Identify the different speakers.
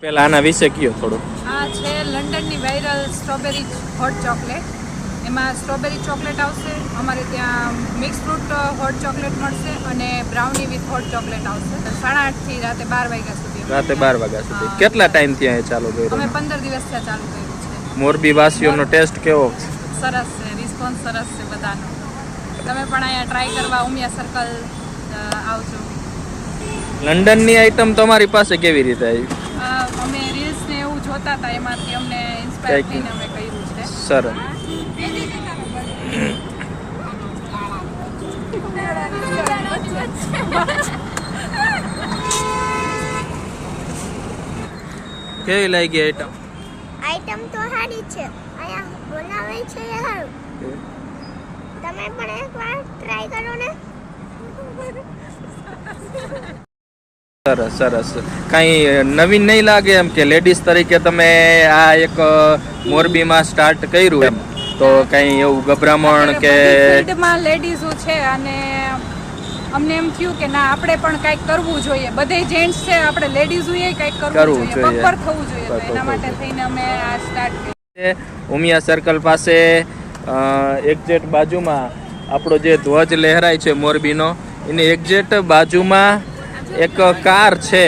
Speaker 1: પહેલા આના વિશે કયો થોડું.
Speaker 2: આ છે લંડનની વાયરલ સ્ટ્રોબેરી હોટ ચોકલેટ. એમાં સ્ટ્રોબેરી ચોકલેટ આવશે, અમારે ત્યાં મિક્સ ફ્રૂટ હોટ ચોકલેટ મળશે અને બ્રાઉની વિથ હોટ ચોકલેટ આવશે. 8:30 થી રાતે 12 વાગ્યા સુધી.
Speaker 1: રાતે 12 વાગ્યા સુધી. કેટલા ટાઈમથી અહીંયા ચાલુ કર્યું?
Speaker 2: અમે 15 દિવસ થયા ચાલુ કર્યું છે.
Speaker 1: મોરબી વાસીઓનો ટેસ્ટ કેવો?
Speaker 2: સરસ છે, રિસ્પોન્સ સરસ છે બધાનો. તમે પણ અહીંયા ટ્રાય કરવા ઉમિયા સર્કલ આવજો.
Speaker 1: લંડનની આઈટમ તમારી પાસે કેવી રીતે આવી?
Speaker 2: અમે રીલ્સ ને એવું જોતા હતા, એમાંથી અમને ઇન્સ્પાયર થઈને અમે કર્યું છે.
Speaker 1: સરસ. કેવી લાગી આઈટમ?
Speaker 3: આઈટમ તો સારી છે, અહીંયા બનાવે છે એ સારું. તમે પણ એકવાર ટ્રાય કરો ને.
Speaker 1: સરસ સરસ. કાંઈ નવીન નહીં લાગે એમ કે લેડીઝ તરીકે તમે આ એક મોરબીમાં સ્ટાર્ટ કર્યું એમ, તો કંઈ એવું ગભરામણ કે?
Speaker 2: ફિલ્ડમાં લેડીઝો છે અને અમને એમ થયું કે ના, આપણે પણ કંઈક કરવું જોઈએ. બધે જેન્ટ્સ છે, આપણે લેડીઝોએ કંઈક કરવું જોઈએ, પગભર થવું જોઈએ. તો એના માટે થઈને અમે આ સ્ટાર્ટ કર્યું.
Speaker 1: ઉમિયા સર્કલ પાસે એક્ઝેક્ટ બાજુમાં આપણો જે ધ્વજ લહેરાય છે મોરબીનો, એની એક્ઝેક્ટ બાજુમાં એક કાર છે.